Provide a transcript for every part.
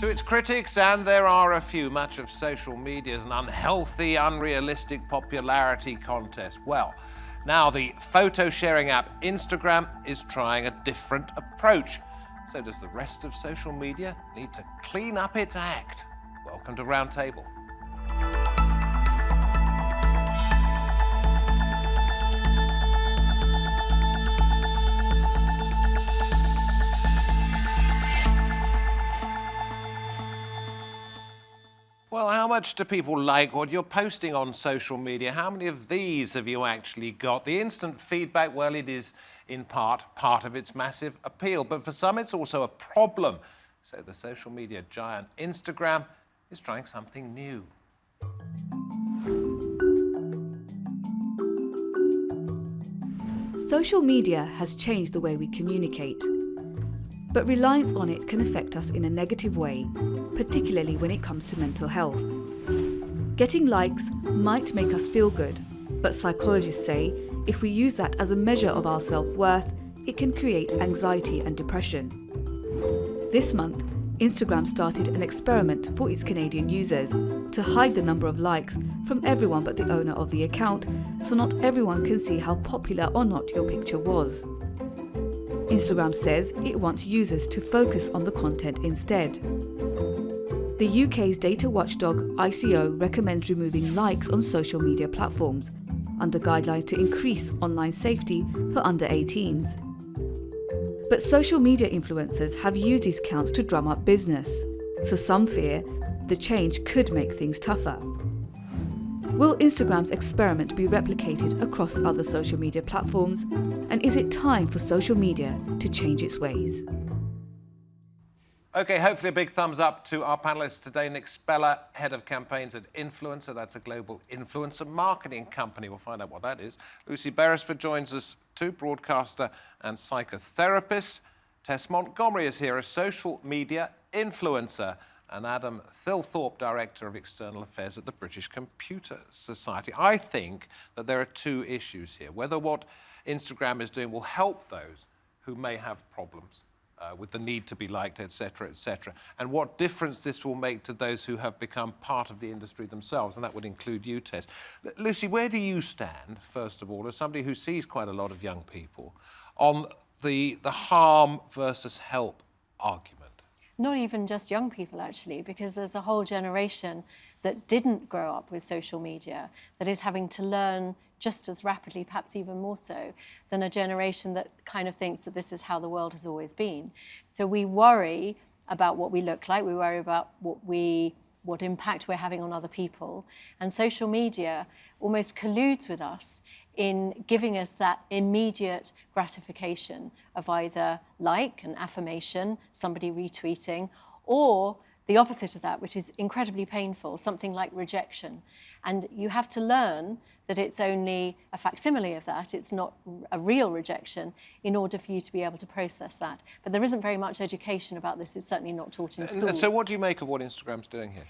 To its critics, and there are a few, much of social media is an unhealthy, unrealistic popularity contest. Well, now the photo-sharing app Instagram is trying a different approach. So does the rest of social media need to clean up its act? Welcome to Roundtable. Well, how much do people like what you're posting on social media? How many of these have you actually got? The instant feedback, well, it is in part of its massive appeal, but for some it's also a problem. So the social media giant Instagram is trying something new. Social media has changed the way we communicate, but reliance on it can affect us in a negative way, particularly when it comes to mental health. Getting likes might make us feel good, but psychologists say if we use that as a measure of our self-worth, it can create anxiety and depression. This month, Instagram started an experiment for its Canadian users to hide the number of likes from everyone but the owner of the account, so not everyone can see how popular or not your picture was. Instagram says it wants users to focus on the content instead. The UK's data watchdog ICO recommends removing likes on social media platforms under guidelines to increase online safety for under 18s. But social media influencers have used these accounts to drum up business, so some fear the change could make things tougher. Will Instagram's experiment be replicated across other social media platforms? And is it time for social media to change its ways? OK, hopefully a big thumbs up to our panellists today. Nik Speller, Head of Campaigns at Influencer. That's a global influencer marketing company. We'll find out what that is. Lucy Beresford joins us too, broadcaster and psychotherapist. Tess Montgomery is here, a social media influencer. And Adam Thilthorpe, Director of External Affairs at the British Computer Society. I think that there are two issues here. Whether what Instagram is doing will help those who may have problems with the need to be liked, etc., and what difference this will make to those who have become part of the industry themselves, and that would include you, Tess. Lucy, where do you stand, first of all, as somebody who sees quite a lot of young people, on the harm versus help argument? Not even just young people, actually, because there's a whole generation that didn't grow up with social media that is having to learn just as rapidly, perhaps even more so, than a generation that kind of thinks that this is how the world has always been. So we worry about what we look like, we worry about what impact we're having on other people, and social media almost colludes with us in giving us that immediate gratification of either like, an affirmation, somebody retweeting, or the opposite of that, which is incredibly painful, something like rejection. And you have to learn that it's only a facsimile of that, it's not a real rejection, in order for you to be able to process that. But there isn't very much education about this, it's certainly not taught in schools. And so what do you make of what Instagram's doing here?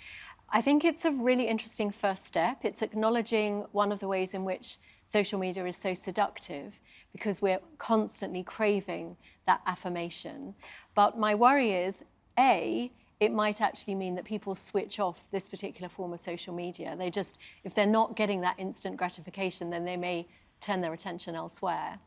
I think it's a really interesting first step. It's acknowledging one of the ways in which social media is so seductive, because we're constantly craving that affirmation. But my worry is, A, it might actually mean that people switch off this particular form of social media. They just, if they're not getting that instant gratification, then they may turn their attention elsewhere.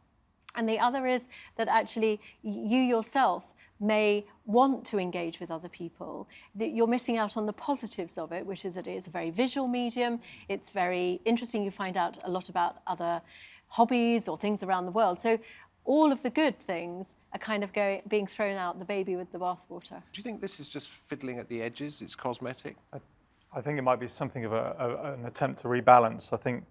And the other is that actually you yourself may want to engage with other people, that you're missing out on the positives of it, which is that it's a very visual medium, it's very interesting, you find out a lot about other hobbies or things around the world. So all of the good things are kind of being thrown out, the baby with the bathwater. Do you think this is just fiddling at the edges, it's cosmetic? I think it might be something of an attempt to rebalance. I think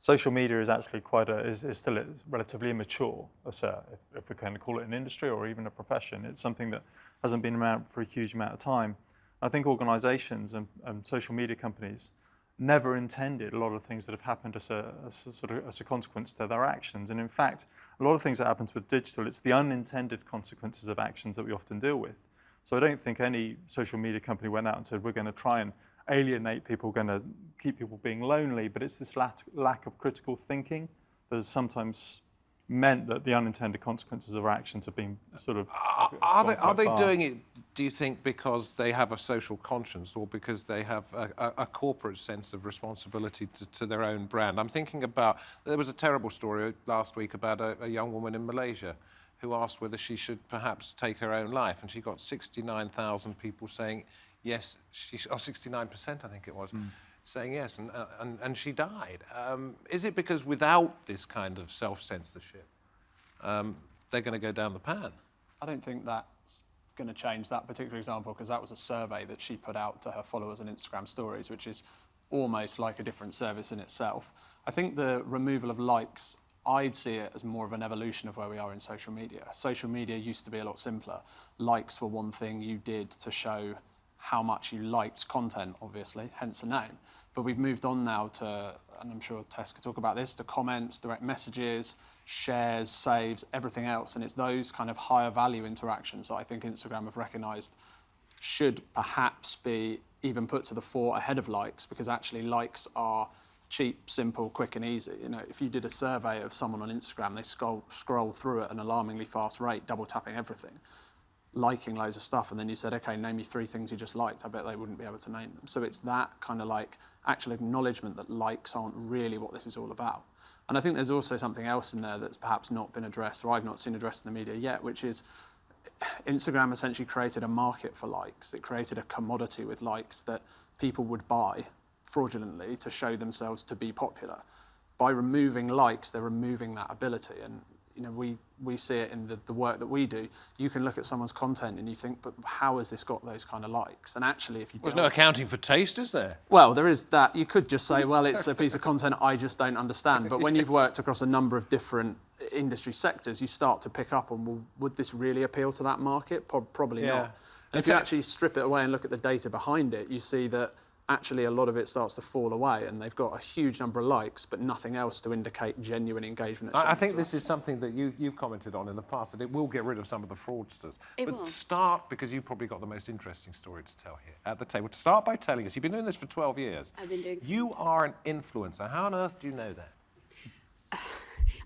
social media is actually is still relatively immature, if we can call it an industry or even a profession. It's something that hasn't been around for a huge amount of time. I think organisations and social media companies never intended a lot of things that have happened as a consequence to their actions. And in fact, a lot of things that happens with digital, it's the unintended consequences of actions that we often deal with. So I don't think any social media company went out and said, we're going to try and alienate people, going to keep people being lonely, but it's this lack of critical thinking that has sometimes meant that the unintended consequences of our actions have been sort of... Are they doing it do you think because they have a social conscience or because they have a corporate sense of responsibility to their own brand? I'm thinking about, there was a terrible story last week about a young woman in Malaysia who asked whether she should perhaps take her own life, and she got 69,000 people saying yes, 69% I think it was, saying yes, and she died. Is it because without this kind of self-censorship, they're going to go down the pan? I don't think that's going to change that particular example, because that was a survey that she put out to her followers on Instagram stories, which is almost like a different service in itself. I think the removal of likes, I'd see it as more of an evolution of where we are in social media. Social media used to be a lot simpler. Likes were one thing you did to show how much you liked content, obviously, hence the name. But we've moved on now to, and I'm sure Tess could talk about this, to comments, direct messages, shares, saves, everything else. And it's those kind of higher value interactions that I think Instagram have recognised should perhaps be even put to the fore ahead of likes, because actually likes are cheap, simple, quick and easy. You know, if you did a survey of someone on Instagram, they scroll through at an alarmingly fast rate, double tapping everything, liking loads of stuff, and then you said, okay, name me 3 things you just liked, I bet they wouldn't be able to name them. So it's that kind of like actual acknowledgement that likes aren't really what this is all about. And I think there's also something else in there that's perhaps not been addressed, or I've not seen addressed in the media yet, which is Instagram essentially created a market for likes. It created a commodity with likes that people would buy fraudulently to show themselves to be popular. By removing likes, they're removing that ability. And you know, we see it in the work that we do. You can look at someone's content and you think, but how has this got those kind of likes? And actually, if you There's no accounting for taste, is there? well, there is that. You could just say, well, it's a piece of content I just don't understand. But when you've worked across a number of different industry sectors, you start to pick up on, well, would this really appeal to that market? Probably not. And if you actually strip it away and look at the data behind it, you see that actually a lot of it starts to fall away, and they've got a huge number of likes, but nothing else to indicate genuine engagement. I think this is something that you've commented on in the past, that it will get rid of some of the fraudsters. It will. Start, because you've probably got the most interesting story to tell here at the table. To start by telling us, you've been doing this for 12 years. I've been doing. You are an influencer. How on earth do you know that?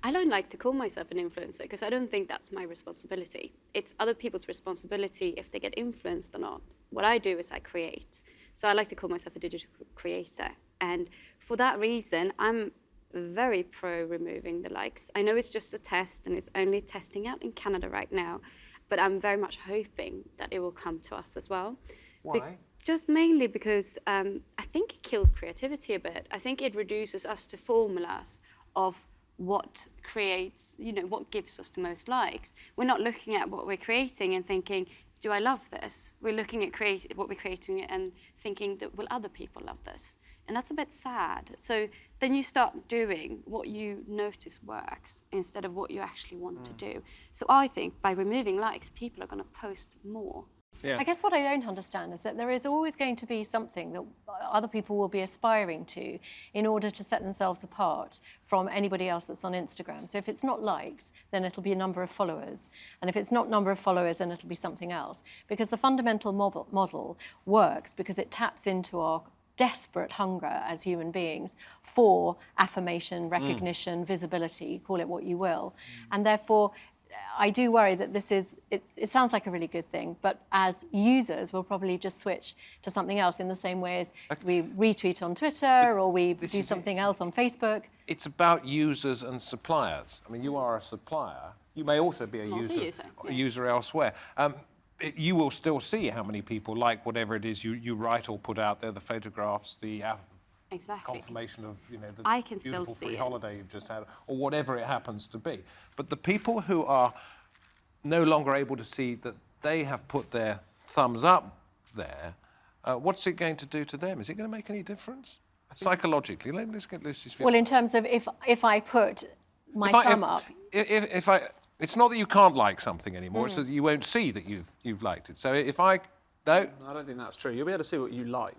I don't like to call myself an influencer because I don't think that's my responsibility. It's other people's responsibility if they get influenced or not. What I do is I create. So I like to call myself a digital creator. And for that reason, I'm very pro removing the likes. I know it's just a test and it's only testing out in Canada right now, but I'm very much hoping that it will come to us as well. Why? Just mainly because I think it kills creativity a bit. I think it reduces us to formulas of what creates, you know, what gives us the most likes. We're not looking at what we're creating and thinking, do I love this? We're looking at what we're creating and thinking, will other people love this? And that's a bit sad. So then you start doing what you notice works instead of what you actually want to do. So I think by removing likes, people are going to post more. Yeah. I guess what I don't understand is that there is always going to be something that other people will be aspiring to in order to set themselves apart from anybody else that's on Instagram. So if it's not likes, then it'll be a number of followers. And if it's not number of followers, then it'll be something else. Because the fundamental model works because it taps into our desperate hunger as human beings for affirmation, recognition, visibility, call it what you will. And therefore, I do worry that it sounds like a really good thing, but as users, we'll probably just switch to something else in the same way as we retweet on Twitter or we do something else on Facebook. It's about users and suppliers. I mean, you are a supplier. You may also be a user elsewhere. You will still see how many people like whatever it is you write or put out there, the photographs, the Exactly. confirmation of the I can still beautiful see free it. holiday you've just had, or whatever it happens to be. But the people who are no longer able to see that they have put their thumbs up there, what's it going to do to them? Is it going to make any difference? Psychologically, let's get Lucy's feeling. Well, in terms of if I put my thumb up... It's not that you can't like something anymore, it's that you won't see that you've liked it. So if I... No? I don't think that's true. You'll be able to see what you liked.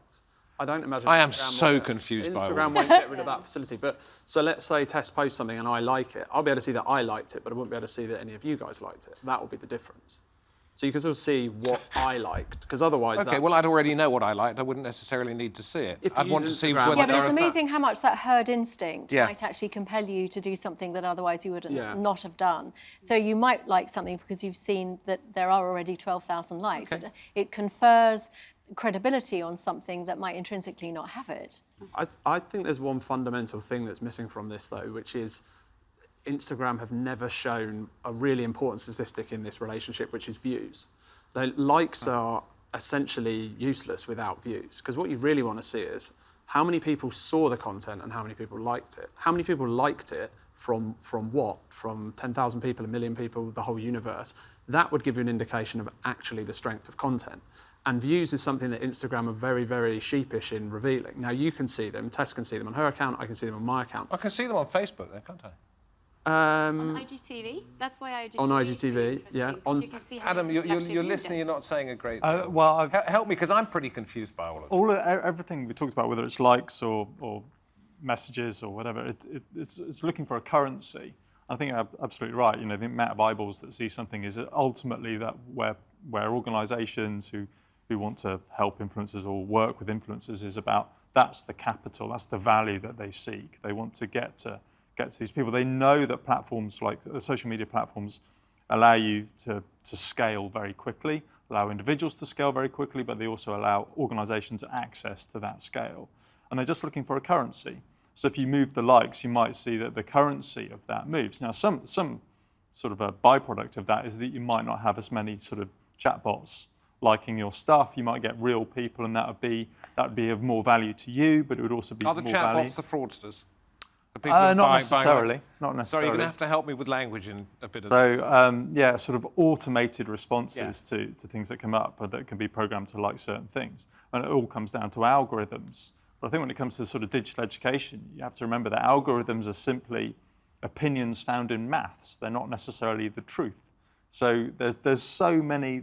I don't imagine... I am Instagram so confused by all Instagram won't get rid of that facility. But so let's say Tess posts something and I like it. I'll be able to see that I liked it, but I won't be able to see that any of you guys liked it. That will be the difference. So you can sort of see what I liked, because otherwise Okay, well, I'd already know what I liked. I wouldn't necessarily need to see it. If you I'd want to use see Instagram- whether Yeah, but there it's are amazing how much that herd instinct Yeah. might actually compel you to do something that otherwise you would Yeah. not have done. So you might like something because you've seen that there are already 12,000 likes. Okay. It confers credibility on something that might intrinsically not have it. I think there's one fundamental thing that's missing from this, though, which is Instagram have never shown a really important statistic in this relationship, which is views. Likes are essentially useless without views, because what you really want to see is how many people saw the content and how many people liked it. How many people liked it from what? From 10,000 people, 1 million people, the whole universe? That would give you an indication of actually the strength of content. And views is something that Instagram are very, very sheepish in revealing. Now, you can see them. Tess can see them on her account. I can see them on my account. I can see them on Facebook, there, can't I? On IGTV, that's why IGTV On is IGTV, really yeah. interesting, 'cause On- you can see how Adam, many people you're actually viewed listening, it. you're not saying a great deal. Well, Help me, because I'm pretty confused by all of it. everything we talked about, whether it's likes or messages or whatever, it's looking for a currency. I think you're absolutely right. You know, the amount of eyeballs that see something is ultimately that where organisations who want to help influencers or work with influencers is about, that's the capital, that's the value that they seek. They want to get to these people. They know that platforms like social media platforms allow you to scale very quickly, allow individuals to scale very quickly, but they also allow organisations access to that scale. And they're just looking for a currency. So if you move the likes, you might see that the currency of that moves. Now, some sort of a byproduct of that is that you might not have as many sort of chatbots liking your stuff. You might get real people, and that would be of more value to you, but it would also be Are the more value. chatbots the fraudsters? The people who Not buy necessarily. likes? Not Sorry, necessarily. you're going to have to help me with language in a bit of this. So, sort of automated responses Yeah. to things that come up, or that can be programmed to like certain things. And it all comes down to algorithms. But I think when it comes to sort of digital education, you have to remember that algorithms are simply opinions found in maths. They're not necessarily the truth. So there's so many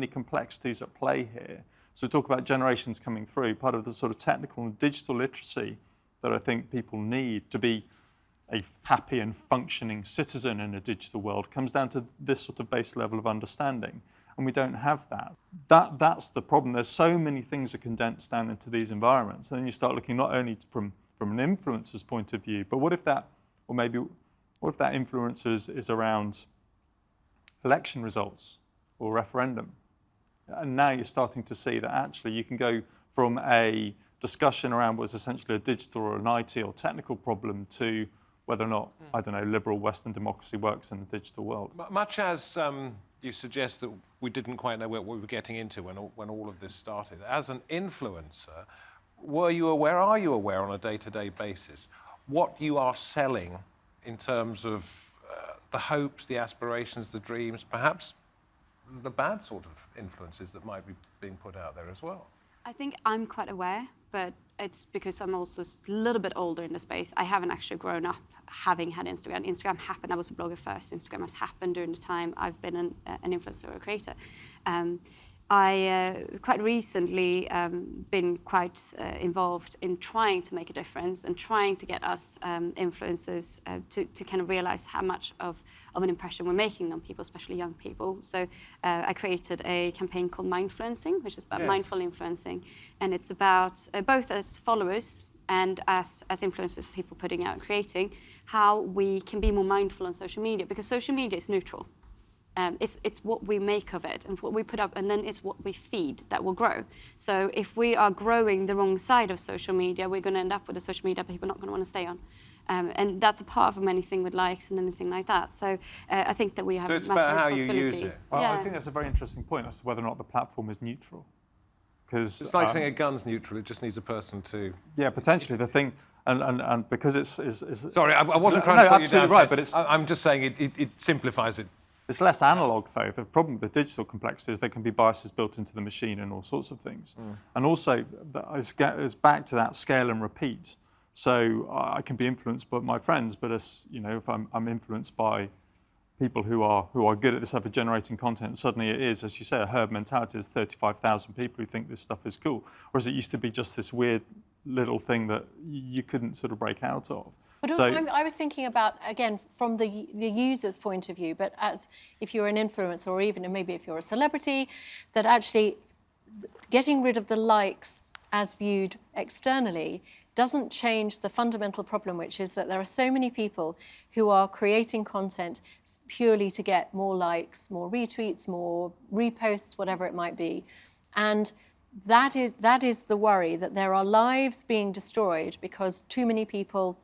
complexities at play here. So we talk about generations coming through. Part of the sort of technical and digital literacy that I think people need to be a happy and functioning citizen in a digital world comes down to this sort of base level of understanding. And we don't have that. That's the problem. There's so many things are condensed down into these environments. And then you start looking not only from an influencer's point of view, but what if that influencer is around election results or referendum? And now you're starting to see that actually you can go from a discussion around what's essentially a digital or an IT or technical problem to whether or not, I don't know, liberal Western democracy works in the digital world. Much as you suggest that we didn't quite know what we were getting into when all of this started, as an influencer, are you aware on a day-to-day basis what you are selling in terms of the hopes, the aspirations, the dreams, perhaps the bad sort of influences that might be being put out there as well? I think I'm quite aware, but it's because I'm also a little bit older in the space. I haven't actually grown up having had Instagram. Instagram happened, I was a blogger first. Instagram has happened during the time I've been an influencer or a creator. I quite recently been quite involved in trying to make a difference and trying to get us influencers to kind of realize how much of an impression we're making on people, especially young people. So I created a campaign called Mindfluencing, which is about mindful influencing. And it's about both as followers and as influencers, people putting out and creating, how we can be more mindful on social media, because social media is neutral. It's what we make of it and what we put up, and then it's what we feed that will grow. So if we are growing the wrong side of social media, we're going to end up with a social media people are not going to want to stay on. And that's a part of anything with likes and anything like that. So I think that we have So it's a massive about how you responsibility. use it. Well, Yeah. I think that's a very interesting point as to whether or not the platform is neutral. Because It's like saying a gun's neutral, it just needs a person to... yeah, potentially the thing, and because it's Sorry, I wasn't trying no, to put you absolutely down. right, Jess. but it's I'm just saying it simplifies it. It's less analog, though. The problem with the digital complexity is there can be biases built into the machine and all sorts of things. And also, it's back to that scale and repeat. So I can be influenced by my friends, but as you know, if I'm influenced by people who are good at this stuff of generating content, suddenly it is, as you say, a herd mentality. There's 35,000 people who think this stuff is cool, whereas it used to be just this weird little thing that you couldn't sort of break out of. But also, I was thinking about, again, from the user's point of view, but as if you're an influencer or even maybe if you're a celebrity, that actually getting rid of the likes as viewed externally doesn't change the fundamental problem, which is that there are so many people who are creating content purely to get more likes, more retweets, more reposts, whatever it might be. And that is the worry, that there are lives being destroyed because too many people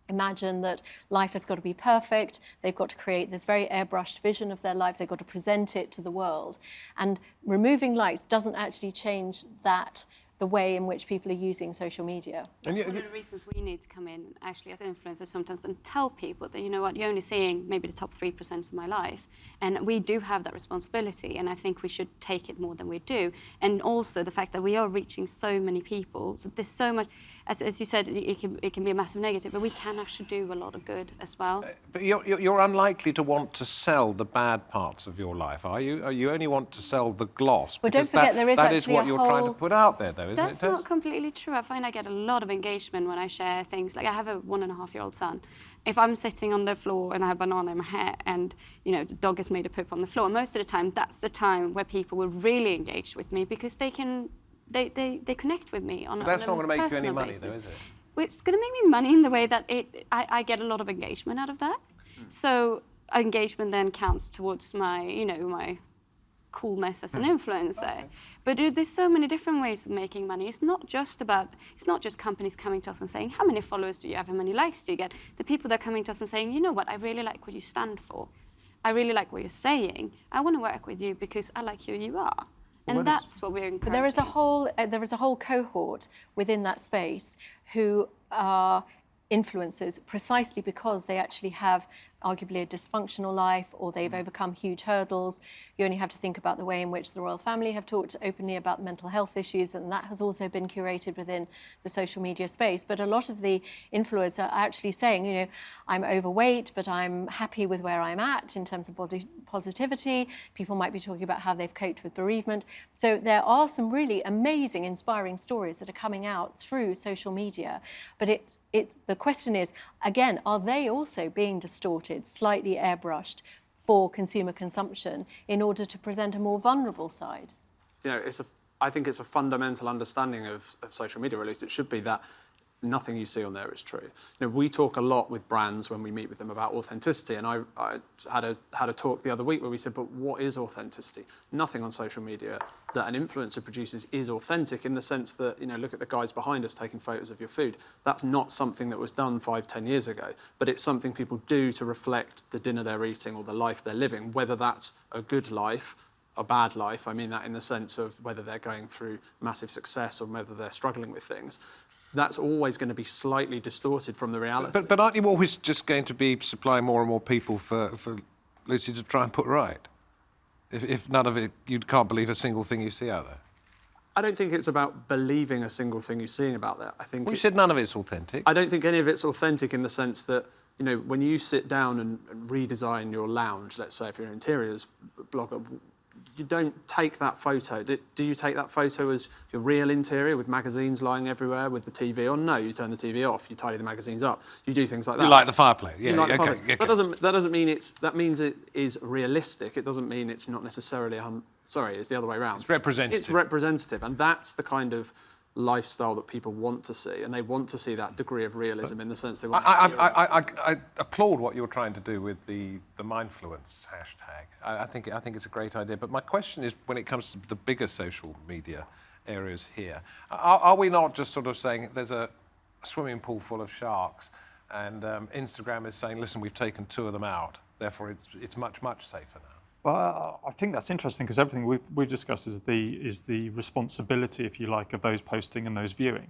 imagine that life has got to be perfect. They've got to create this very airbrushed vision of their life. They've got to present it to the world. And removing likes doesn't actually change that, the way in which people are using social media. One of the reasons we need to come in, actually, as influencers sometimes and tell people that, you know what, you're only seeing maybe the top 3% of my life. And we do have that responsibility, and I think we should take it more than we do. And also the fact that we are reaching so many people. So there's so much, as you said, it can be a massive negative, but we can actually do a lot of good as well. But you're unlikely to want to sell the bad parts of your life, are you? You only want to sell the gloss. Well, don't forget, there is that is actually what a you're trying to whole- put out there, though, isn't it? That's not completely true. I find I get a lot of engagement when I share things. Like I have a 1.5-year-old son. If I'm sitting on the floor and I have banana in my hair and, you know, the dog has made a poop on the floor, most of the time that's the time where people will really engage with me because they connect with me on a That's not going to make you any personal money, basis. though, is it? Well, it's going to make me money in the way that I get a lot of engagement out of that. So engagement then counts towards my, you know, my coolness as an influencer. Okay. But there's so many different ways of making money. It's not just companies coming to us and saying, how many followers do you have, how many likes do you get? The people that are coming to us and saying, you know what, I really like what you stand for. I really like what you're saying. I want to work with you because I like who you are. And that's what we're encouraging. But there is a whole cohort within that space who are influencers precisely because they actually have arguably a dysfunctional life or they've overcome huge hurdles. You only have to think about the way in which the royal family have talked openly about mental health issues, and that has also been curated within the social media space. But a lot of the influencers are actually saying, you know, I'm overweight, but I'm happy with where I'm at in terms of body positivity. People might be talking about how they've coped with bereavement. So there are some really amazing, inspiring stories that are coming out through social media. But the question is, again, are they also being distorted, slightly airbrushed for consumer consumption in order to present a more vulnerable side? You know, I think it's a fundamental understanding of social media, or at least it should be, that nothing you see on there is true. You know, we talk a lot with brands when we meet with them about authenticity, and I had a talk the other week where we said, but what is authenticity? Nothing on social media that an influencer produces is authentic in the sense that, you know, look at the guys behind us taking photos of your food. That's not something that was done 5-10 years ago, but it's something people do to reflect the dinner they're eating or the life they're living, whether that's a good life, a bad life. I mean that in the sense of whether they're going through massive success or whether they're struggling with things. That's always going to be slightly distorted from the reality. But aren't you always just going to be supplying more and more people for Lucy to try and put right? If none of it, you can't believe a single thing you see out there. I don't think it's about believing a single thing you're seeing about that. I think you said none of it's authentic. I don't think any of it's authentic in the sense that, you know, when you sit down and redesign your lounge, let's say if you're an interiors blogger, you don't take that photo. Do you take that photo as your real interior with magazines lying everywhere with the TV on? No, you turn the TV off, you tidy the magazines up, you do things like that. You like the fireplace, yeah. You like the okay, fireplace. okay. That doesn't mean that means it is realistic. It doesn't mean it's not necessarily, it's the other way around. It's representative. It's representative, and that's the kind of lifestyle that people want to see, and they want to see that degree of realism in the sense they want I applaud what you're trying to do with the mindfluence hashtag. I think it's a great idea. But my question is, when it comes to the bigger social media areas here, are we not just sort of saying there's a swimming pool full of sharks, and Instagram is saying, listen, we've taken 2 of them out, therefore it's much, much safer now? Well, I think that's interesting because everything we've discussed is the responsibility, if you like, of those posting and those viewing.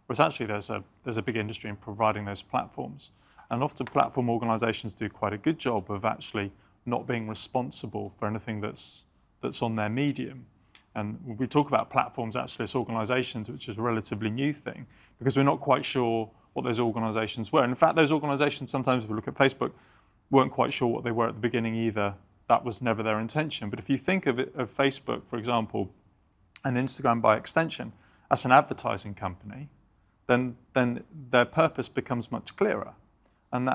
Whereas actually there's a big industry in providing those platforms. And often platform organisations do quite a good job of actually not being responsible for anything that's on their medium. And we talk about platforms actually as organisations, which is a relatively new thing, because we're not quite sure what those organisations were. And in fact, those organisations, sometimes if we look at Facebook, weren't quite sure what they were at the beginning either. That was never their intention. But if you think of Facebook, for example, and Instagram by extension, as an advertising company, then their purpose becomes much clearer. And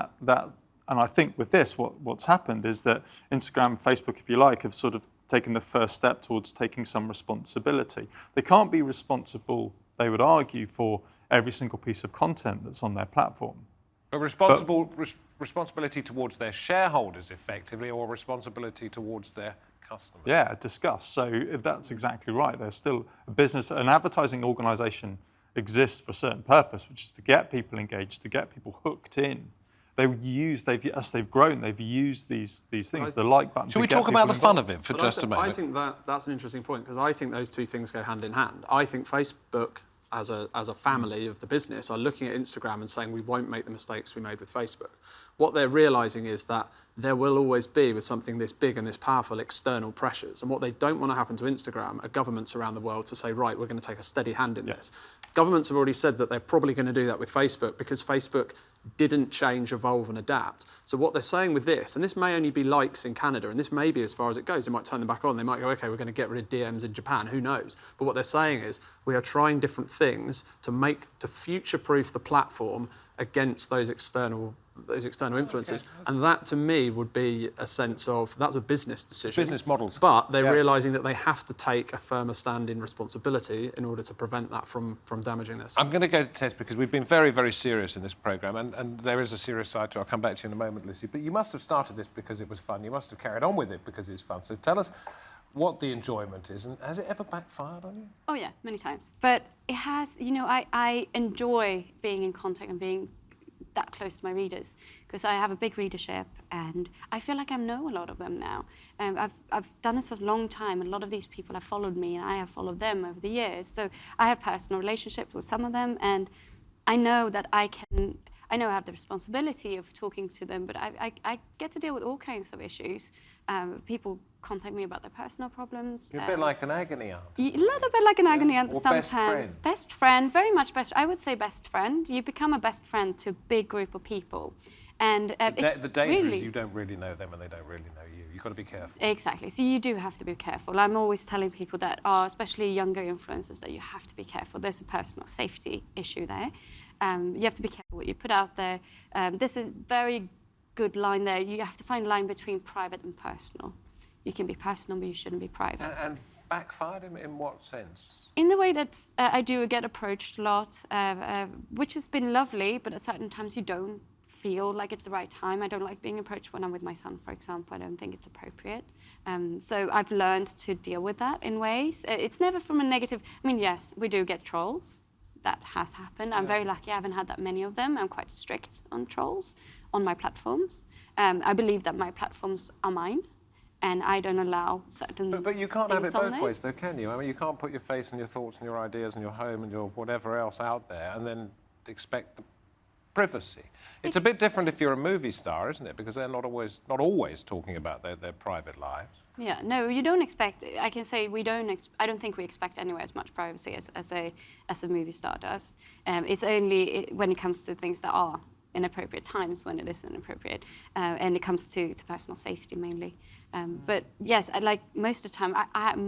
and I think with this, what's happened is that Instagram, Facebook, if you like, have sort of taken the first step towards taking some responsibility. They can't be responsible, they would argue, for every single piece of content that's on their platform. But responsibility towards their shareholders, effectively, or responsibility towards their customers? Yeah, discuss. So that's exactly right. There's still a business, an advertising organisation exists for a certain purpose, which is to get people engaged, to get people hooked in. As they've grown, they've used these things, the like button. Should we talk about the fun of it for just a moment? I think that's an interesting point, because I think those two things go hand in hand. I think Facebook, as a family of the business, are looking at Instagram and saying we won't make the mistakes we made with Facebook. What they're realising is that there will always be, with something this big and this powerful, external pressures. And what they don't want to happen to Instagram are governments around the world to say, right, we're going to take a steady hand in this. Governments have already said that they're probably going to do that with Facebook, because Facebook didn't change, evolve and adapt. So what they're saying with this, and this may only be likes in Canada, and this may be as far as it goes, they might turn them back on, they might go, okay, we're going to get rid of DMs in Japan, who knows? But what they're saying is, we are trying different things to future-proof the platform against those external influences. Okay. And that, to me, would be a sense of, that's a business decision. Business models. But they're realising that they have to take a firmer stand in responsibility in order to prevent that from damaging this. I'm going to go to Tess, because we've been very, very serious in this programme, and there is a serious side to it. I'll come back to you in a moment, Lucy. But you must have started this because it was fun. You must have carried on with it because it's fun. So tell us what the enjoyment is, and has it ever backfired on you? Oh yeah, many times. But it has, I enjoy being in contact and being that close to my readers, because I have a big readership and I feel like I know a lot of them now. I've done this for a long time, and a lot of these people have followed me and I have followed them over the years. So I have personal relationships with some of them, and I know that I have the responsibility of talking to them, but I get to deal with all kinds of issues. People contact me about their personal problems. You're a bit like an agony aunt. A little bit like an agony aunt Best sometimes. friend. Best friend, very much best. I would say best friend. You become a best friend to a big group of people. And the danger is you don't really know them and they don't really know you. You've got to be careful. Exactly. So you do have to be careful. I'm always telling people that are, especially younger influencers, that you have to be careful. There's a personal safety issue there. You have to be careful what you put out there. This is a very good line there. You have to find a line between private and personal. You can be personal, but you shouldn't be private. And backfired in what sense? In the way that I do get approached a lot, which has been lovely, but at certain times you don't feel like it's the right time. I don't like being approached when I'm with my son, for example. I don't think it's appropriate. So I've learned to deal with that in ways. It's never from a negative. I mean, yes, we do get trolls. That has happened. I'm very lucky I haven't had that many of them. I'm quite strict on trolls on my platforms. I believe that my platforms are mine, and I don't allow certain But you can't have it both there. ways, though, can you? I mean, you can't put your face and your thoughts and your ideas and your home and your whatever else out there and then expect the privacy. It's a bit different if you're a movie star, isn't it? Because they're not always talking about their private lives. Yeah, no, you don't expect. I can say we don't. I don't think we expect anywhere as much privacy as a movie star does. It's only when it comes to things that are inappropriate times when it is inappropriate, and it comes to personal safety mainly. But yes, like most of the time,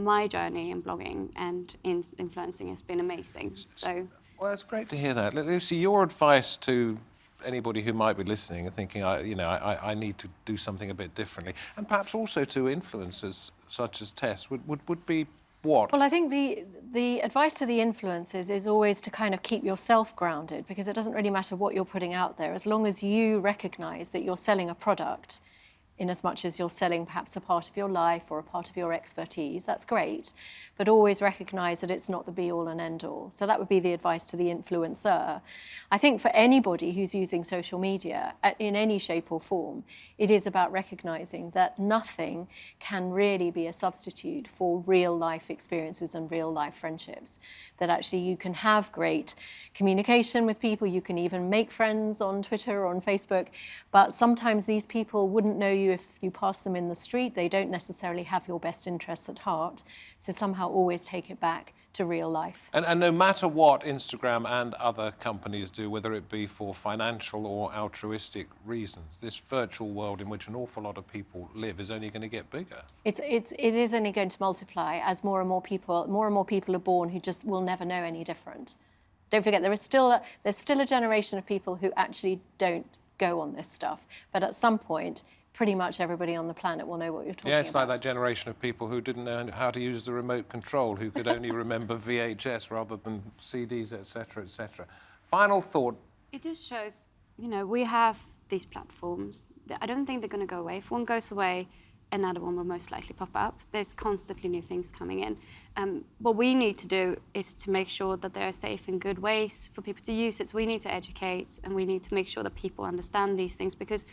my journey in blogging and in influencing has been amazing. So. Well, it's great to hear that. Lucy, your advice to anybody who might be listening and thinking, I need to do something a bit differently, and perhaps also to influencers such as Tess, would be what? Well, I think the advice to the influencers is always to kind of keep yourself grounded, because it doesn't really matter what you're putting out there, as long as you recognise that you're selling a product, in as much as you're selling perhaps a part of your life or a part of your expertise, that's great, but always recognise that it's not the be-all and end-all. So that would be the advice to the influencer. I think for anybody who's using social media in any shape or form, it is about recognising that nothing can really be a substitute for real-life experiences and real-life friendships. That actually you can have great communication with people, you can even make friends on Twitter or on Facebook, but sometimes these people wouldn't know you if you pass them in the street. They don't necessarily have your best interests at heart. So somehow always take it back to real life. And no matter what Instagram and other companies do, whether it be for financial or altruistic reasons, this virtual world in which an awful lot of people live is only going to get bigger. It is only going to multiply as more and more people are born who just will never know any different. Don't forget, there's still a generation of people who actually don't go on this stuff. But at some point, pretty much everybody on the planet will know what you're talking about. Yeah, it's like that generation of people who didn't know how to use the remote control, who could only remember VHS rather than CDs, etc., etc. Final thought. It just shows, we have these platforms. I don't think they're going to go away. If one goes away, another one will most likely pop up. There's constantly new things coming in. What we need to do is to make sure that there are safe and good ways for people to use it. So we need to educate, and we need to make sure that people understand these things, because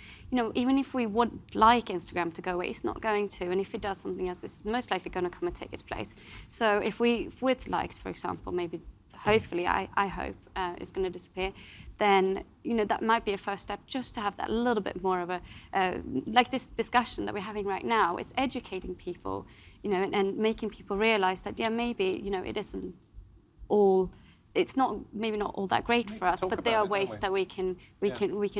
even if we would like Instagram to go away, it's not going to. And if it does, something else is most likely going to come and take its place. So if with likes, for example, maybe hopefully, I hope, is going to disappear, then that might be a first step, just to have that little bit more of a, like this discussion that we're having right now. It's educating people, and making people realize that, maybe, it isn't all, it's maybe not all that great for us, but there are ways that we can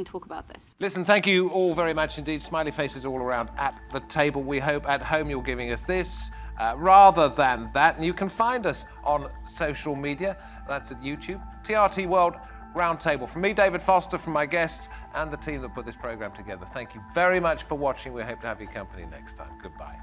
talk about this. Listen, thank you all very much indeed. Smiley faces all around at the table. We hope at home you're giving us this rather than that. And you can find us on social media. That's at YouTube, TRT World Roundtable. From me, David Foster, from my guests and the team that put this programme together, thank you very much for watching. We hope to have your company next time. Goodbye.